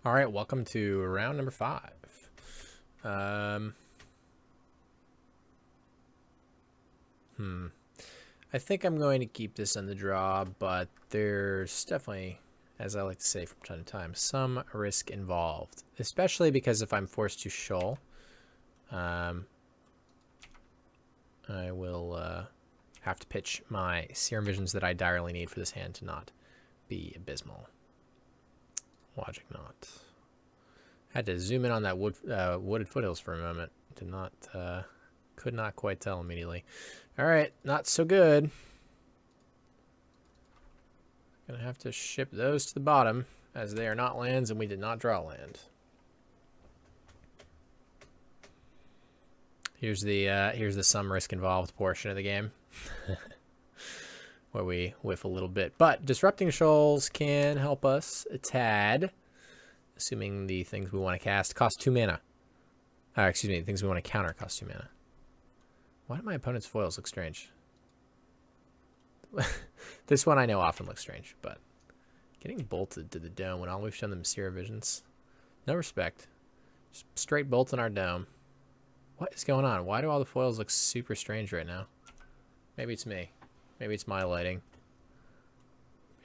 All right, welcome to round number 5. I think I'm going to keep this on the draw, but there's definitely, as I like to say from time to time, some risk involved, especially because if I'm forced to shoal, I will have to pitch my Serum Visions that I direly need for this hand to not be abysmal. Logic not. Had to zoom in on that wooded foothills for a moment. Did not, could not quite tell immediately. All right, not so good. Gonna have to ship those to the bottom, as they are not lands, and we did not draw land. Here's the some risk involved portion of the game, where we whiff a little bit. But disrupting shoals can help us a tad, assuming the things we want to cast cost 2 mana. Excuse me, the things we want to counter cost 2 mana. Why do my opponent's foils look strange? This one I know often looks strange, but getting bolted to the dome when all we've shown them is Serum Visions. No respect. Just straight bolt in our dome. What is going on? Why do all the foils look super strange right now? Maybe it's me. Maybe it's my lighting.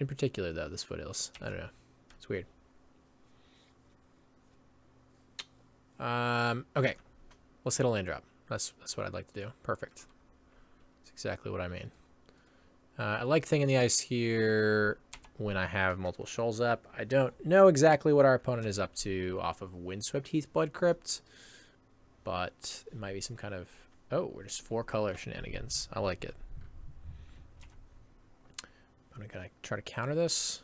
In particular, though, this foothills. I don't know. It's weird. Okay. Let's hit a land drop. That's what I'd like to do. Perfect. That's exactly what I mean. I like Thing in the Ice here when I have multiple shoals up. I don't know exactly what our opponent is up to off of Windswept Heath Blood Crypt, but it might be some kind of... Oh, we're just 4-color shenanigans. I like it. I'm going to try to counter this.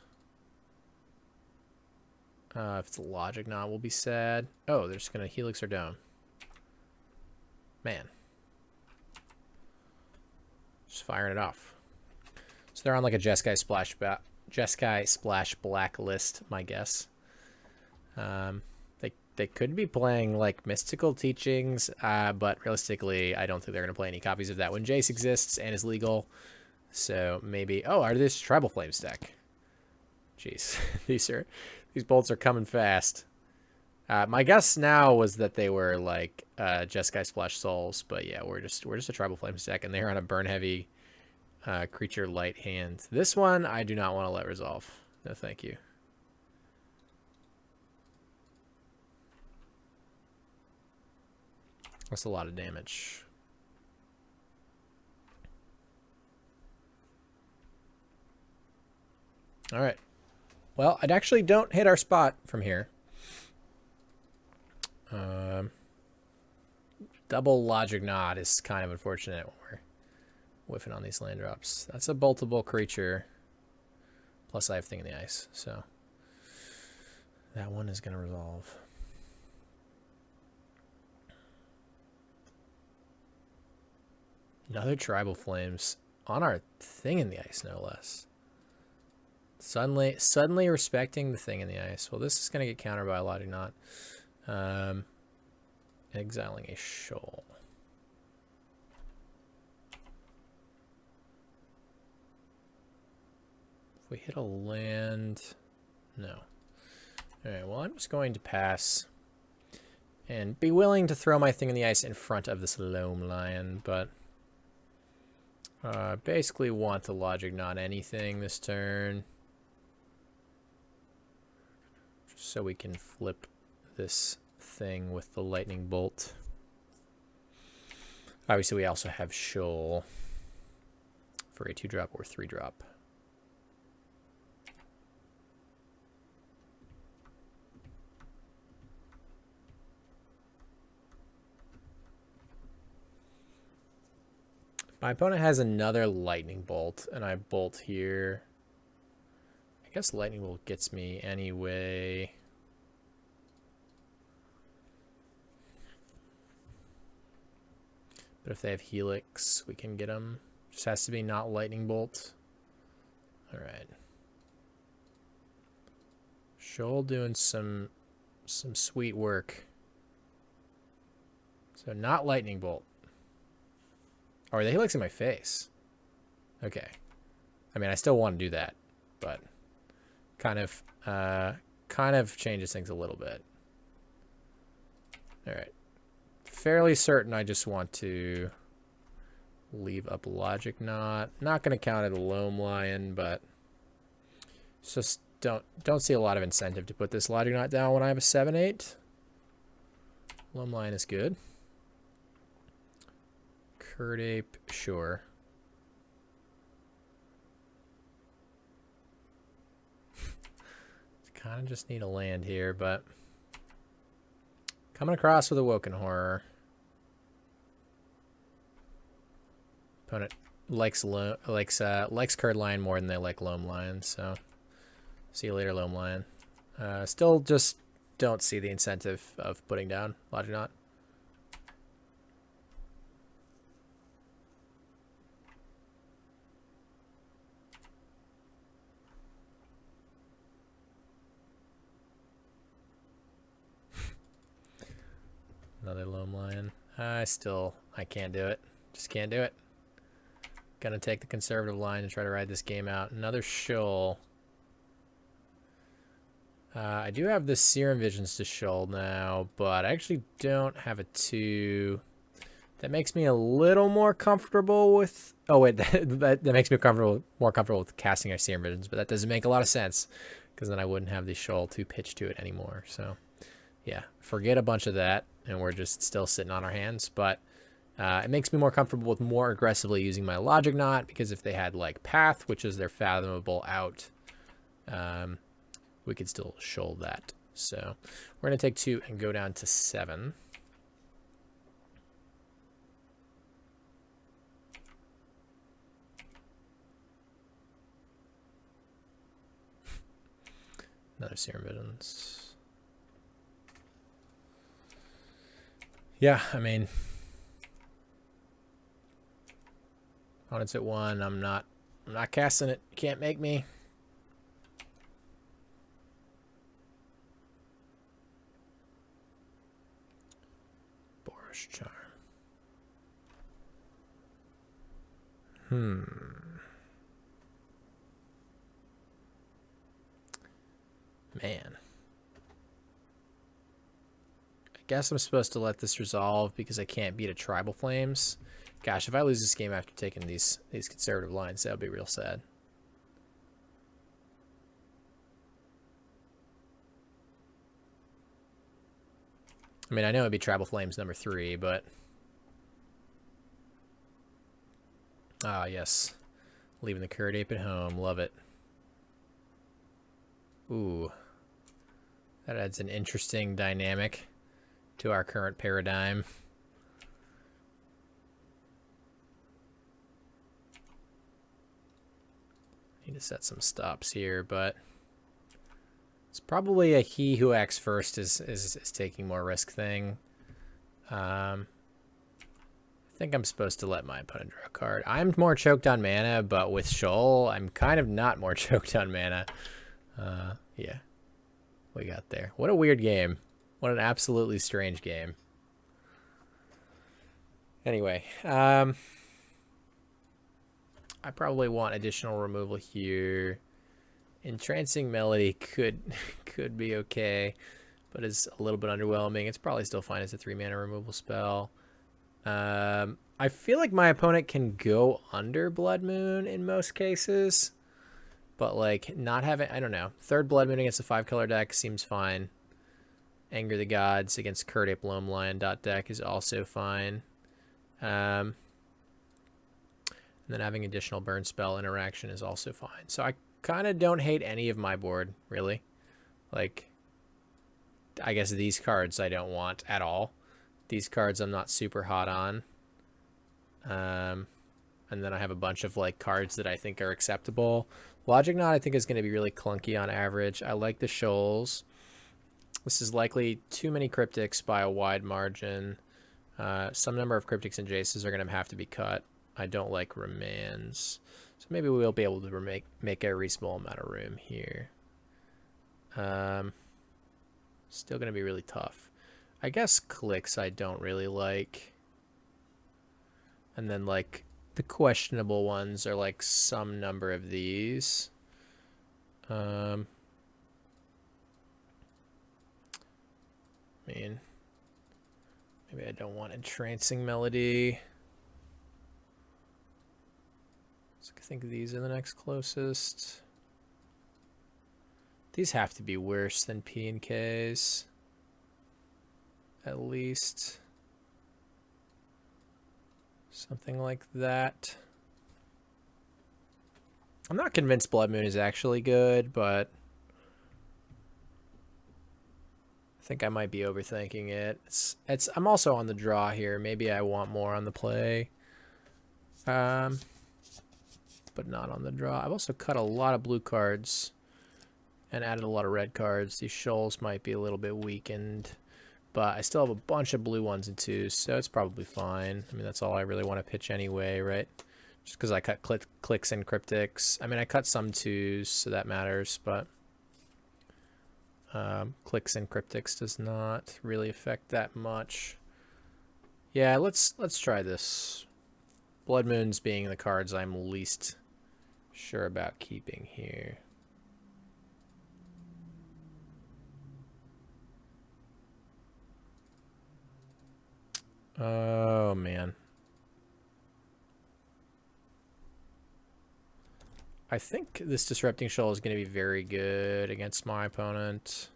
If it's a Logic Knot, we'll be sad. Oh, they're just going to Helix or Dome. Man. Just firing it off. So they're on like a Jeskai Splash Black list, my guess. They could be playing like Mystical Teachings, but realistically, I don't think they're going to play any copies of that when Jace exists and is legal. So maybe... Oh, are this Tribal Flames deck? Jeez, these bolts are coming fast. My guess now was that they were like Jeskai Splash Souls, but yeah, we're just a Tribal Flames deck, and they're on a burn heavy creature light hand. This one I do not want to let resolve. No, thank you. That's a lot of damage. All right. Well, I actually don't hit our spot from here. Double Logic Knot is kind of unfortunate when we're whiffing on these land drops. That's a boltable creature. Plus I have Thing in the Ice, so that one is going to resolve. Another Tribal Flames on our Thing in the Ice, no less. Suddenly respecting the Thing in the Ice. Well, this is going to get countered by a Logic Knot. Exiling a shoal. If we hit a land... No. Alright, well, I'm just going to pass and be willing to throw my Thing in the Ice in front of this Loam Lion, but basically want to Logic Knot anything this turn, just so we can flip this thing with the Lightning Bolt. Obviously, we also have Shoal for a 2-drop or 3-drop. My opponent has another Lightning Bolt, and I bolt here. I guess Lightning Bolt gets me anyway. But if they have Helix, we can get them. Just has to be not Lightning Bolt. All right. Shoal doing some sweet work. So not Lightning Bolt. Oh, are they Helixing my face? Okay. I mean, I still want to do that, but kind of kind of changes things a little bit. All right. Fairly certain I just want to leave up Logic Knot. Not going to count it a Loam Lion, but just don't see a lot of incentive to put this Logic Knot down when I have a 7/8. Loam Lion is good. Curd Ape, sure. Kind of just need a land here, but coming across with Awoken Horror. Opponent likes Curd Lion more than they like Loam Lion, so see you later, Loam Lion. Still just don't see the incentive of putting down Logic Knot. Another Loam Lion. I can't do it. Just can't do it. Gonna take the conservative line and try to ride this game out. Another Shoal. I do have the Serum Visions to Shoal now, but I actually don't have a 2. That makes me a little more comfortable with... Oh, wait, that makes me more comfortable with casting our Serum Visions, but that doesn't make a lot of sense, because then I wouldn't have the Shoal 2 pitch to it anymore. So, yeah, forget a bunch of that, and we're just still sitting on our hands, but... it makes me more comfortable with more aggressively using my Logic Knot, because if they had like Path, which is their fathomable out, we could still shoal that. So we're going to take 2 and go down to 7. Another Serum Visions. Yeah, I mean... Opponent's at 1. I'm not casting it. You can't make me. Boros Charm. Man. I guess I'm supposed to let this resolve because I can't beat a Tribal Flames. Gosh, if I lose this game after taking these conservative lines, that would be real sad. I mean, I know it'd be Tribal Flames number 3, but... Ah, yes. Leaving the Curd Ape at home. Love it. Ooh. That adds an interesting dynamic to our current paradigm. Need to set some stops here, but it's probably a he who acts first is taking more risk thing. I think I'm supposed to let my opponent draw a card. I'm more choked on mana, but with Shoal, I'm kind of not more choked on mana. Yeah, we got there. What a weird game. What an absolutely strange game. Anyway, I probably want additional removal here. Entrancing Melody could be okay, but it's a little bit underwhelming. It's probably still fine as a 3-mana removal spell. I feel like my opponent can go under Blood Moon in most cases, but like not having, I don't know. 3rd Blood Moon against a 5-color deck seems fine. Anger the Gods against Curd Ape Loam Lion deck is also fine. And then having additional burn spell interaction is also fine. So I kind of don't hate any of my board, really. Like, I guess these cards I don't want at all. These cards I'm not super hot on. And then I have a bunch of like cards that I think are acceptable. Logic Knot I think is going to be really clunky on average. I like the Shoals. This is likely too many Cryptics by a wide margin. Some number of Cryptics and Jaces are going to have to be cut. I don't like Remands. So maybe we'll be able to make a reasonable amount of room here. Still going to be really tough. I guess Clicks I don't really like. And then like the questionable ones are like some number of these. mean? Maybe I don't want Entrancing Melody. So I think these are the next closest. These have to be worse than P and Ks. At least. Something like that. I'm not convinced Blood Moon is actually good, but I think I might be overthinking it. I'm also on the draw here. Maybe I want more on the play. But not on the draw. I've also cut a lot of blue cards and added a lot of red cards. These shoals might be a little bit weakened, but I still have a bunch of blue ones and twos, so it's probably fine. I mean, that's all I really want to pitch anyway, right? Just because I cut clicks and cryptics. I mean, I cut some twos, so that matters, but clicks and cryptics does not really affect that much. Yeah, let's try this. Blood Moons being the cards I'm least sure about keeping here. Oh, man. I think this Disrupting Shoal is going to be very good against my opponent.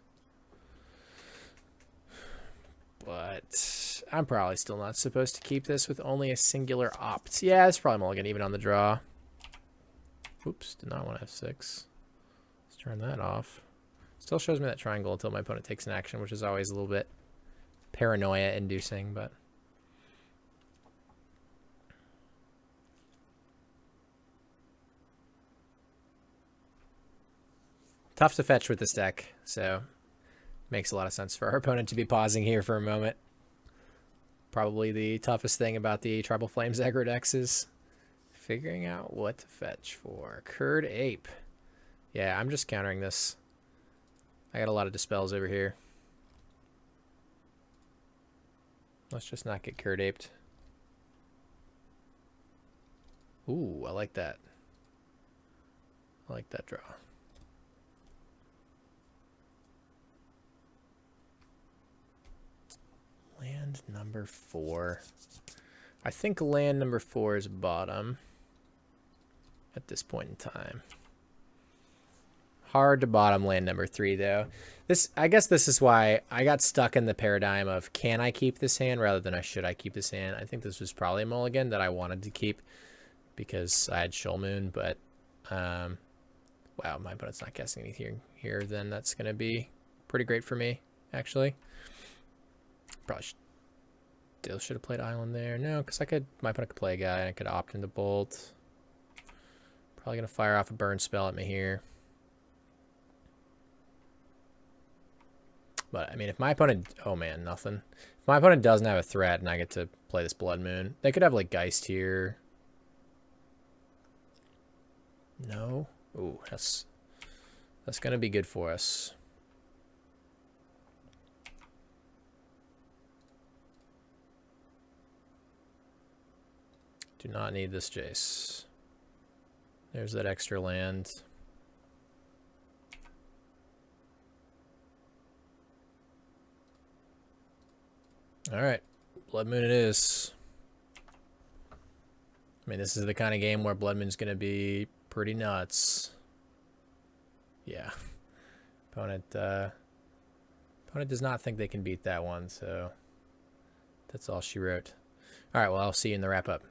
But I'm probably still not supposed to keep this with only a singular opt. Yeah, it's probably mulligan even on the draw. Oops, did not want F6. Let's turn that off. Still shows me that triangle until my opponent takes an action, which is always a little bit paranoia-inducing, but... Tough to fetch with this deck, so makes a lot of sense for our opponent to be pausing here for a moment. Probably the toughest thing about the Tribal Flames aggro decks is figuring out what to fetch for. Curd Ape. Yeah, I'm just countering this. I got a lot of dispels over here. Let's just not get Curd Aped. Ooh, I like that. I like that draw. Land number 4. I think land number 4 is bottom at this point in time. Hard to bottom land number 3 though. I guess this is why I got stuck in the paradigm of can I keep this hand rather than should I keep this hand. I think this was probably a mulligan that I wanted to keep because I had Shoal Moon, but wow, my opponent's not casting anything here, then that's going to be pretty great for me, actually. Probably still should have played Island there. No, because my opponent could play a guy and I could opt into Bolt. Probably going to fire off a burn spell at me here. But, I mean, if my opponent... Oh, man, nothing. If my opponent doesn't have a threat and I get to play this Blood Moon, they could have, like, Geist here. No? Ooh, that's going to be good for us. Do not need this Jace. There's that extra land. Alright, Blood Moon it is. I mean, this is the kind of game where Blood Moon's going to be pretty nuts. Yeah. Opponent does not think they can beat that one, so that's all she wrote. Alright, well, I'll see you in the wrap-up.